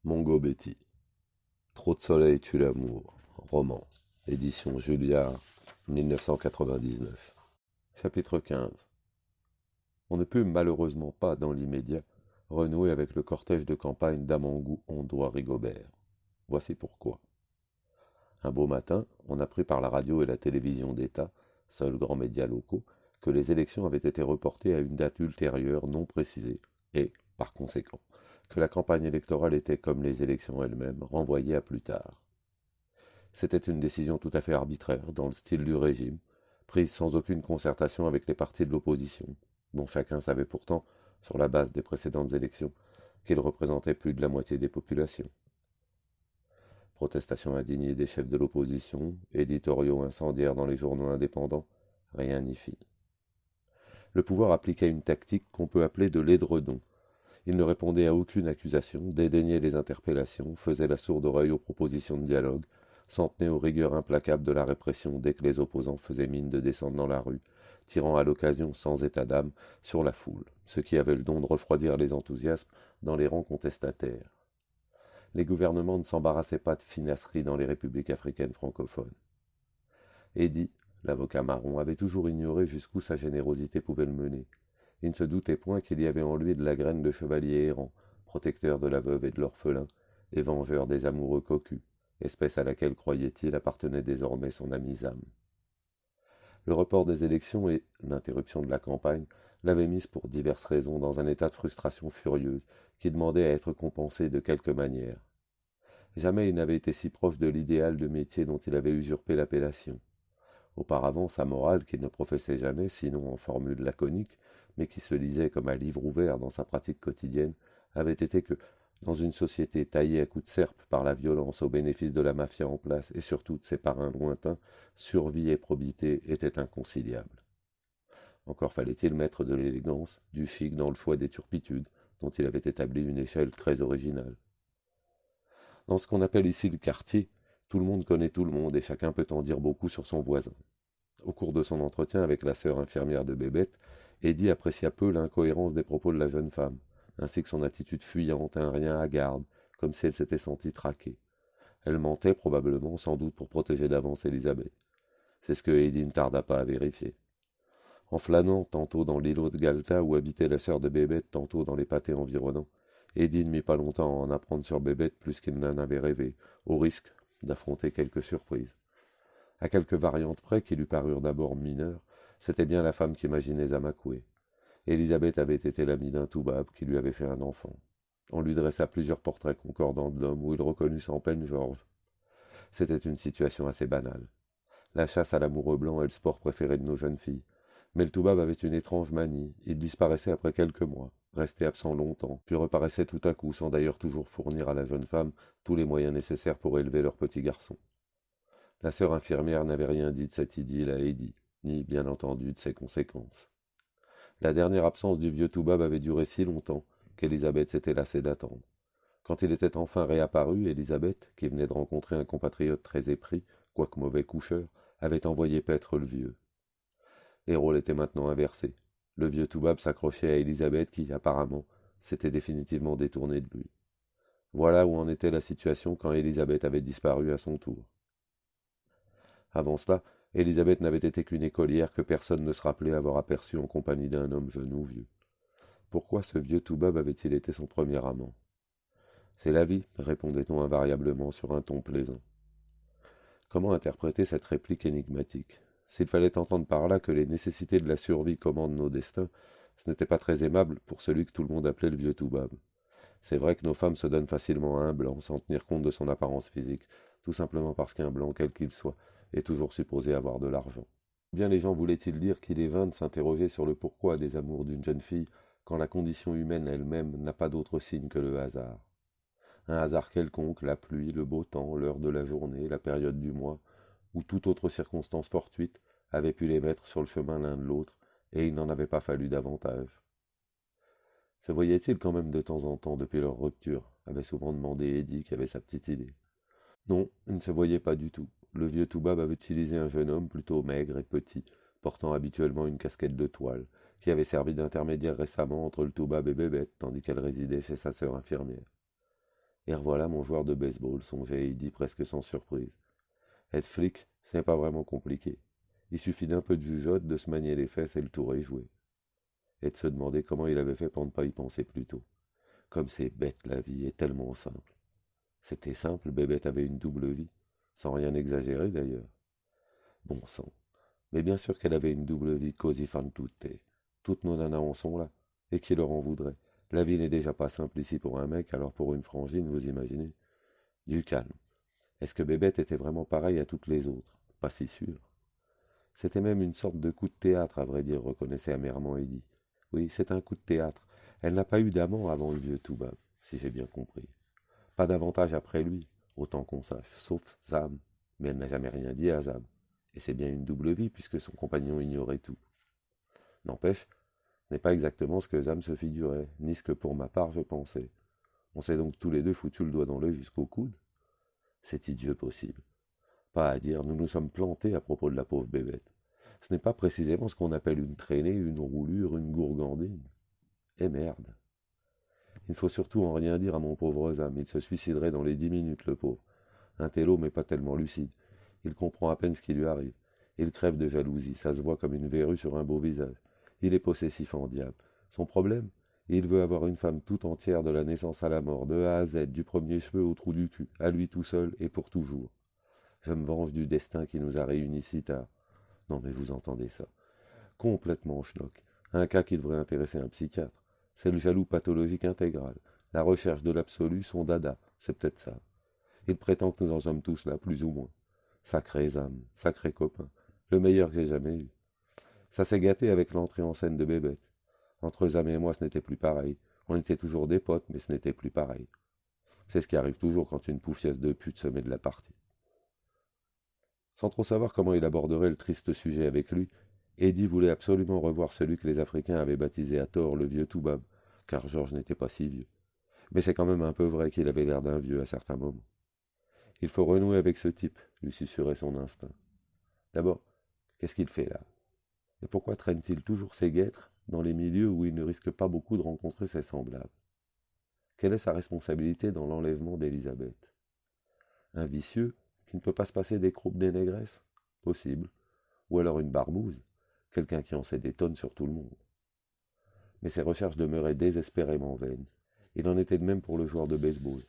Mongo Betty. Trop de soleil tue l'amour. Roman. Édition Julliard, 1999. Chapitre 15. On ne put malheureusement pas, dans l'immédiat, renouer avec le cortège de campagne d'Amangou Ondois Rigobert. Voici pourquoi. Un beau matin, on apprit par la radio et la télévision d'État, seuls grands médias locaux, que les élections avaient été reportées à une date ultérieure non précisée et, par conséquent, que la campagne électorale était, comme les élections elles-mêmes, renvoyée à plus tard. C'était une décision tout à fait arbitraire, dans le style du régime, prise sans aucune concertation avec les partis de l'opposition, dont chacun savait pourtant, sur la base des précédentes élections, qu'ils représentaient plus de la moitié des populations. Protestations indignées des chefs de l'opposition, éditoriaux incendiaires dans les journaux indépendants, rien n'y fit. Le pouvoir appliquait une tactique qu'on peut appeler de l'édredon. Il ne répondait à aucune accusation, dédaignait les interpellations, faisait la sourde oreille aux propositions de dialogue, s'en tenait aux rigueurs implacables de la répression dès que les opposants faisaient mine de descendre dans la rue, tirant à l'occasion, sans état d'âme, sur la foule, ce qui avait le don de refroidir les enthousiasmes dans les rangs contestataires. Les gouvernements ne s'embarrassaient pas de finasseries dans les républiques africaines francophones. Eddy, l'avocat marron, avait toujours ignoré jusqu'où sa générosité pouvait le mener. Il ne se doutait point qu'il y avait en lui de la graine de chevalier errant, protecteur de la veuve et de l'orphelin, et vengeur des amoureux cocus, espèce à laquelle, croyait-il, appartenait désormais son ami Zam. Le report des élections et l'interruption de la campagne l'avaient mis pour diverses raisons dans un état de frustration furieuse qui demandait à être compensé de quelque manière. Jamais il n'avait été si proche de l'idéal de métier dont il avait usurpé l'appellation. Auparavant, sa morale, qu'il ne professait jamais, sinon en formule laconique, mais qui se lisait comme un livre ouvert dans sa pratique quotidienne, avait été que, dans une société taillée à coups de serpe par la violence au bénéfice de la mafia en place et surtout de ses parrains lointains, survie et probité étaient inconciliables. Encore fallait-il mettre de l'élégance, du chic dans le choix des turpitudes, dont il avait établi une échelle très originale. Dans ce qu'on appelle ici le quartier, tout le monde connaît tout le monde et chacun peut en dire beaucoup sur son voisin. Au cours de son entretien avec la sœur infirmière de Bébête, Eddy apprécia peu l'incohérence des propos de la jeune femme, ainsi que son attitude fuyante, un rien hagarde, comme si elle s'était sentie traquée. Elle mentait probablement, sans doute pour protéger d'avance Élisabeth. C'est ce que Eddy ne tarda pas à vérifier. En flânant tantôt dans l'îlot de Galta où habitait la sœur de Bébête, tantôt dans les pâtés environnants, Eddy ne mit pas longtemps à en apprendre sur Bébête plus qu'il n'en avait rêvé, au risque d'affronter quelques surprises. À quelques variantes près qui lui parurent d'abord mineures, c'était bien la femme qu'imaginait Zamakoué. Élisabeth avait été l'amie d'un Toubab qui lui avait fait un enfant. On lui dressa plusieurs portraits concordants de l'homme où il reconnut sans peine Georges. C'était une situation assez banale. La chasse à l'amoureux blanc est le sport préféré de nos jeunes filles. Mais le Toubab avait une étrange manie. Il disparaissait après quelques mois, restait absent longtemps, puis reparaissait tout à coup, sans d'ailleurs toujours fournir à la jeune femme tous les moyens nécessaires pour élever leur petit garçon. La sœur infirmière n'avait rien dit de cette idylle à Eddy, ni, bien entendu, de ses conséquences. La dernière absence du vieux Toubab avait duré si longtemps qu'Élisabeth s'était lassée d'attendre. Quand il était enfin réapparu, Élisabeth, qui venait de rencontrer un compatriote très épris, quoique mauvais coucheur, avait envoyé paître le vieux. Les rôles étaient maintenant inversés. Le vieux Toubab s'accrochait à Élisabeth qui, apparemment, s'était définitivement détournée de lui. Voilà où en était la situation quand Élisabeth avait disparu à son tour. Avant cela, Élisabeth n'avait été qu'une écolière que personne ne se rappelait avoir aperçue en compagnie d'un homme jeune ou vieux. Pourquoi ce vieux Toubab avait-il été son premier amant? C'est la vie, répondait-on invariablement sur un ton plaisant. Comment interpréter cette réplique énigmatique? S'il fallait entendre par là que les nécessités de la survie commandent nos destins, ce n'était pas très aimable pour celui que tout le monde appelait le vieux Toubab. C'est vrai que nos femmes se donnent facilement à un blanc sans tenir compte de son apparence physique, tout simplement parce qu'un blanc, quel qu'il soit, est toujours supposé avoir de l'argent. Bien les gens voulaient-ils dire qu'il est vain de s'interroger sur le pourquoi des amours d'une jeune fille quand la condition humaine elle-même n'a pas d'autre signe que le hasard. Un hasard quelconque, la pluie, le beau temps, l'heure de la journée, la période du mois, ou toute autre circonstance fortuite, avait pu les mettre sur le chemin l'un de l'autre, et il n'en avait pas fallu davantage. Se voyait-il quand même de temps en temps depuis leur rupture, avait souvent demandé Eddy qui avait sa petite idée. Non, il ne se voyait pas du tout. Le vieux Toubab avait utilisé un jeune homme plutôt maigre et petit, portant habituellement une casquette de toile, qui avait servi d'intermédiaire récemment entre le Toubab et Bébête, tandis qu'elle résidait chez sa sœur infirmière. Et revoilà mon joueur de baseball, songeait Heidi presque sans surprise. Être flic, ce n'est pas vraiment compliqué. Il suffit d'un peu de jugeote, de se manier les fesses et le tour est joué. Et de se demander comment il avait fait pour ne pas y penser plus tôt. Comme c'est bête la vie, est tellement simple. C'était simple, Bébête avait une double vie, sans rien exagérer d'ailleurs. Bon sang. Mais bien sûr qu'elle avait une double vie, così fan tutte. Toutes nos nanas en sont là. Et qui leur en voudrait? La vie n'est déjà pas simple ici pour un mec, alors pour une frangine, vous imaginez? Du calme. Est-ce que Bébête était vraiment pareille à toutes les autres? Pas si sûr. C'était même une sorte de coup de théâtre, à vrai dire, reconnaissait amèrement Eddie. Oui, c'est un coup de théâtre. Elle n'a pas eu d'amant avant le vieux Toubab, si j'ai bien compris. Pas davantage après lui, autant qu'on sache, sauf Zam. Mais elle n'a jamais rien dit à Zam. Et c'est bien une double vie, puisque son compagnon ignorait tout. N'empêche, ce n'est pas exactement ce que Zam se figurait, ni ce que pour ma part je pensais. On s'est donc tous les deux foutu le doigt dans l'œil jusqu'au coude. C'est idiot possible. Pas à dire, nous nous sommes plantés à propos de la pauvre bébête. Ce n'est pas précisément ce qu'on appelle une traînée, une roulure, une gourgandine. Et merde. Il ne faut surtout en rien dire à mon pauvre Zam, il se suiciderait dans les 10 minutes, le pauvre. Un télo, mais pas tellement lucide. Il comprend à peine ce qui lui arrive. Il crève de jalousie, ça se voit comme une verrue sur un beau visage. Il est possessif en diable. Son problème? Il veut avoir une femme tout entière de la naissance à la mort, de A à Z, du premier cheveu au trou du cul, à lui tout seul et pour toujours. Je me venge du destin qui nous a réunis si tard. Non mais vous entendez ça. Complètement schnock. Un cas qui devrait intéresser un psychiatre. C'est le jaloux pathologique intégral. La recherche de l'absolu, son dada, c'est peut-être ça. Il prétend que nous en sommes tous là, plus ou moins. Sacrés âmes, sacrés copains. Le meilleur que j'ai jamais eu. Ça s'est gâté avec l'entrée en scène de Bébête. Entre Zam et moi, ce n'était plus pareil. On était toujours des potes, mais ce n'était plus pareil. C'est ce qui arrive toujours quand une poufiasse de pute se met de la partie. Sans trop savoir comment il aborderait le triste sujet avec lui, Eddie voulait absolument revoir celui que les Africains avaient baptisé à tort le vieux Toubab, car Georges n'était pas si vieux. Mais c'est quand même un peu vrai qu'il avait l'air d'un vieux à certains moments. Il faut renouer avec ce type, lui susurrait son instinct. D'abord, qu'est-ce qu'il fait là? Et pourquoi traîne-t-il toujours ses guêtres dans les milieux où il ne risque pas beaucoup de rencontrer ses semblables? Quelle est sa responsabilité dans l'enlèvement d'Élisabeth? Un vicieux qui ne peut pas se passer des croupes des négresses? Possible. Ou alors une barbouze, quelqu'un qui en sait des tonnes sur tout le monde. Mais ses recherches demeuraient désespérément vaines. Il en était de même pour le joueur de baseball.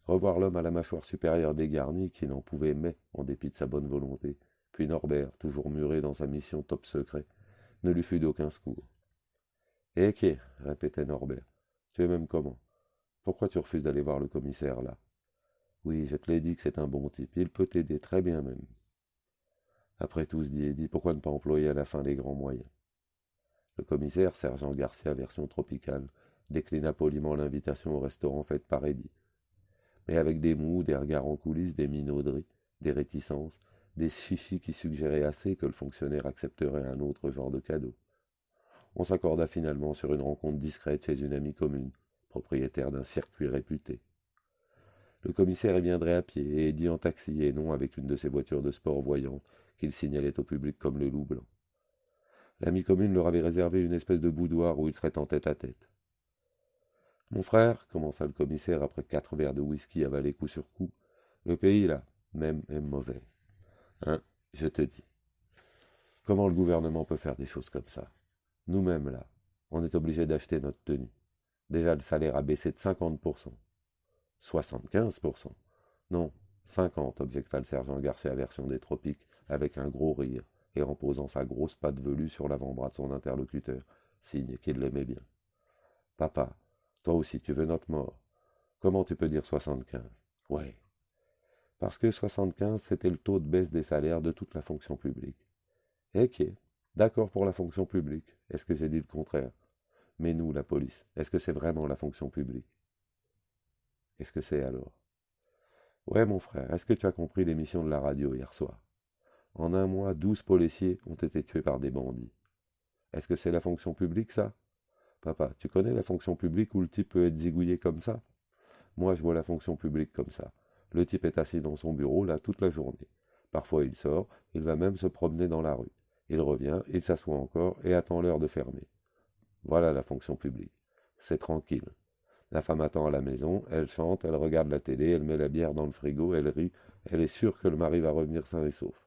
Revoir l'homme à la mâchoire supérieure dégarnie qui n'en pouvait mais en dépit de sa bonne volonté, puis Norbert, toujours muré dans sa mission top secret, ne lui fut d'aucun secours. Eh qu'est, répétait Norbert, tu es même comment? Pourquoi tu refuses d'aller voir le commissaire là? Oui, je te l'ai dit que c'est un bon type, il peut t'aider très bien même. Après tout, se dit Eddie, pourquoi ne pas employer à la fin les grands moyens? Le commissaire, sergent Garcia version tropicale, déclina poliment l'invitation au restaurant faite par Eddie. Mais avec des mous, des regards en coulisses, des minauderies, des réticences, des chichis qui suggéraient assez que le fonctionnaire accepterait un autre genre de cadeau. On s'accorda finalement sur une rencontre discrète chez une amie commune, propriétaire d'un circuit réputé. Le commissaire y viendrait à pied et Eddie en taxi et non avec une de ces voitures de sport voyantes qu'il signalait au public comme le loup blanc. L'ami commune leur avait réservé une espèce de boudoir où ils seraient en tête-à-tête. Mon frère, commença le commissaire après 4 verres de whisky avalés coup sur coup, le pays, là, même, est mauvais. Hein, je te dis. Comment le gouvernement peut faire des choses comme ça? Nous-mêmes, là, on est obligé d'acheter notre tenue. Déjà, le salaire a baissé de 50%. 75%. Non, 50, objecta le sergent Garcia version des tropiques, avec un gros rire, et en posant sa grosse patte velue sur l'avant-bras de son interlocuteur, signe qu'il l'aimait bien. Papa, toi aussi tu veux notre mort. Comment tu peux dire 75? Ouais. Parce que 75, c'était le taux de baisse des salaires de toute la fonction publique. Eh qui est d'accord pour la fonction publique. Est-ce que j'ai dit le contraire? Mais nous, la police, est-ce que c'est vraiment la fonction publique? Qu'est-ce que c'est alors? Ouais, mon frère, est-ce que tu as compris l'émission de la radio hier soir? En un mois, 12 policiers ont été tués par des bandits. Est-ce que c'est la fonction publique, ça? Papa, tu connais la fonction publique où le type peut être zigouillé comme ça? Moi, je vois la fonction publique comme ça. Le type est assis dans son bureau, là, toute la journée. Parfois, il sort, il va même se promener dans la rue. Il revient, il s'assoit encore et attend l'heure de fermer. Voilà la fonction publique. C'est tranquille. La femme attend à la maison, elle chante, elle regarde la télé, elle met la bière dans le frigo, elle rit, elle est sûre que le mari va revenir sain et sauf.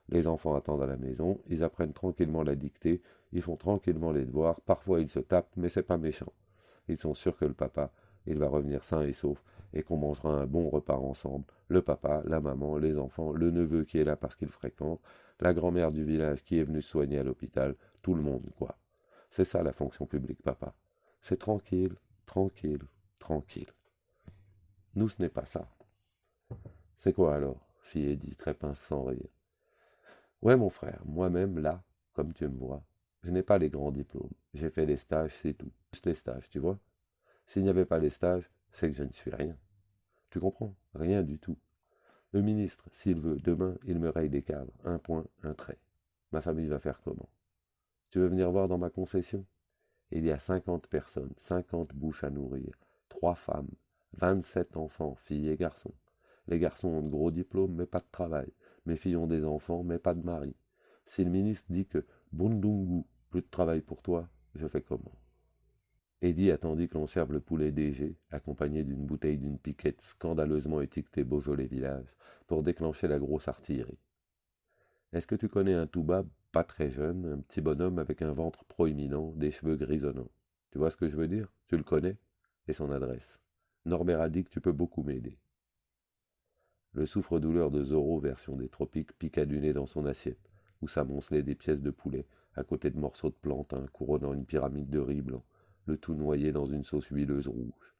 Les enfants attendent à la maison, ils apprennent tranquillement la dictée, ils font tranquillement les devoirs, parfois ils se tapent, mais c'est pas méchant. Ils sont sûrs que le papa, il va revenir sain et sauf, et qu'on mangera un bon repas ensemble, le papa, la maman, les enfants, le neveu qui est là parce qu'il fréquente, la grand-mère du village qui est venue se soigner à l'hôpital, tout le monde, quoi. C'est ça la fonction publique, papa. C'est tranquille, tranquille, tranquille. Nous, ce n'est pas ça. C'est quoi alors fit Eddie, très pince sans rire. Ouais, mon frère, moi-même, là, comme tu me vois, je n'ai pas les grands diplômes. J'ai fait les stages, c'est tout. Juste les stages, tu vois. S'il n'y avait pas les stages, c'est que je ne suis rien. Tu comprends? Rien du tout. Le ministre, s'il veut, demain, il me raye les cadres. Un point, un trait. Ma famille va faire comment? Tu veux venir voir dans ma concession? Il y a 50 personnes, 50 bouches à nourrir, 3 femmes, 27 enfants, filles et garçons. Les garçons ont de gros diplômes, mais pas de travail. Mes filles ont des enfants, mais pas de mari. Si le ministre dit que Bundungu, plus de travail pour toi, je fais comment? Eddie attendit que l'on serve le poulet DG, accompagné d'une bouteille d'une piquette scandaleusement étiquetée Beaujolais Village, pour déclencher la grosse artillerie. Est-ce que tu connais un Toubab, pas très jeune, un petit bonhomme avec un ventre proéminent, des cheveux grisonnants? Tu vois ce que je veux dire? Tu le connais? Et son adresse. Norbert a dit que tu peux beaucoup m'aider. Le souffre-douleur de Zorro, version des tropiques, piqua du nez dans son assiette, où s'amoncelaient des pièces de poulet, à côté de morceaux de plantain couronnant une pyramide de riz blanc, le tout noyé dans une sauce huileuse rouge.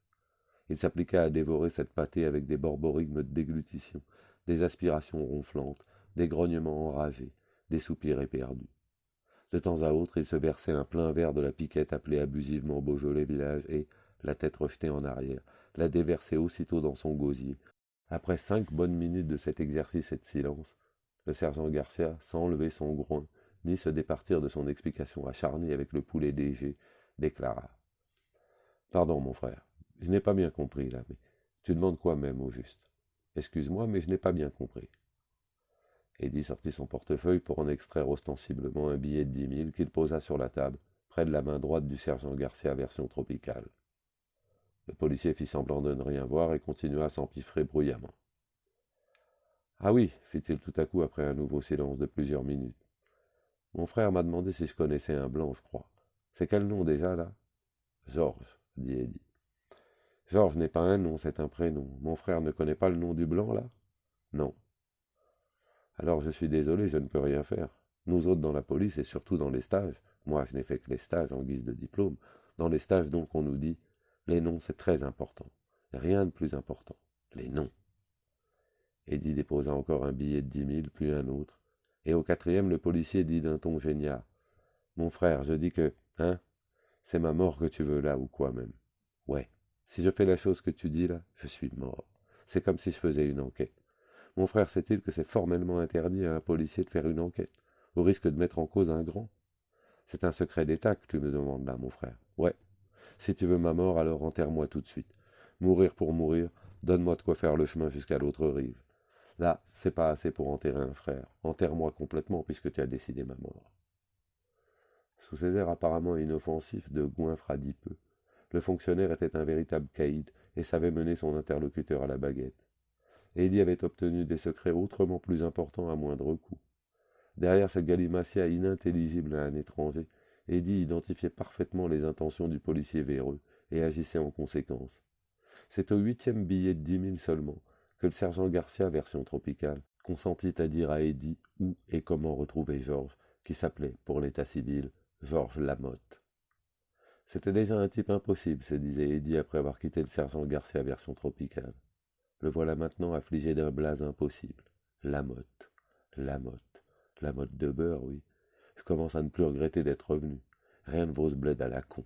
Il s'appliqua à dévorer cette pâtée avec des borborigmes de déglutition, des aspirations ronflantes, des grognements enragés, des soupirs éperdus. De temps à autre, il se versait un plein verre de la piquette appelée abusivement Beaujolais Village et, la tête rejetée en arrière, la déversait aussitôt dans son gosier. Après 5 bonnes minutes de cet exercice et de silence, le sergent Garcia, sans lever son groin, ni se départir de son explication acharnée avec le poulet DG, déclara. Pardon, mon frère, je n'ai pas bien compris là, mais tu demandes quoi même au juste? Excuse-moi, mais je n'ai pas bien compris. Eddie sortit son portefeuille pour en extraire ostensiblement un billet de 10 000 qu'il posa sur la table, près de la main droite du sergent Garcia version tropicale. Le policier fit semblant de ne rien voir et continua à s'empiffrer bruyamment. Ah oui, fit-il tout à coup après un nouveau silence de plusieurs minutes. Mon frère m'a demandé si je connaissais un blanc, je crois. C'est quel nom déjà, là? Georges, dit Eddie. Georges n'est pas un nom, c'est un prénom. Mon frère ne connaît pas le nom du blanc, là? Non. Alors je suis désolé, je ne peux rien faire. Nous autres dans la police et surtout dans les stages, moi je n'ai fait que les stages en guise de diplôme, dans les stages donc on nous dit, les noms c'est très important. Rien de plus important. Les noms. Eddie déposa encore un billet de 10 000, puis un autre. Et au quatrième, le policier dit d'un ton génial. Mon frère, je dis que, hein, c'est ma mort que tu veux là ou quoi même? Ouais. Si je fais la chose que tu dis là, je suis mort. C'est comme si je faisais une enquête. Mon frère sait-il que c'est formellement interdit à un policier de faire une enquête, au risque de mettre en cause un grand? C'est un secret d'État que tu me demandes là, mon frère. Ouais. Si tu veux ma mort, alors enterre-moi tout de suite. Mourir pour mourir, donne-moi de quoi faire le chemin jusqu'à l'autre rive. Là, c'est pas assez pour enterrer un frère. Enterre-moi complètement puisque tu as décidé ma mort. Sous ses airs apparemment inoffensifs de goinfre adipeux, le fonctionnaire était un véritable caïd et savait mener son interlocuteur à la baguette. Eddie avait obtenu des secrets autrement plus importants à moindre coût. Derrière ce galimatia inintelligible à un étranger, Eddie identifiait parfaitement les intentions du policier véreux et agissait en conséquence. C'est au 8e billet de 10 000 seulement que le sergent Garcia, version tropicale, consentit à dire à Eddie où et comment retrouver Georges, qui s'appelait, pour l'état civil, Georges Lamotte. C'était déjà un type impossible, se disait Eddie après avoir quitté le sergent Garcia, version tropicale. Le voilà maintenant affligé d'un blaze impossible. Lamotte, Lamotte, Lamotte de beurre, oui. Je commence à ne plus regretter d'être revenu. Rien ne vaut ce bled à la con.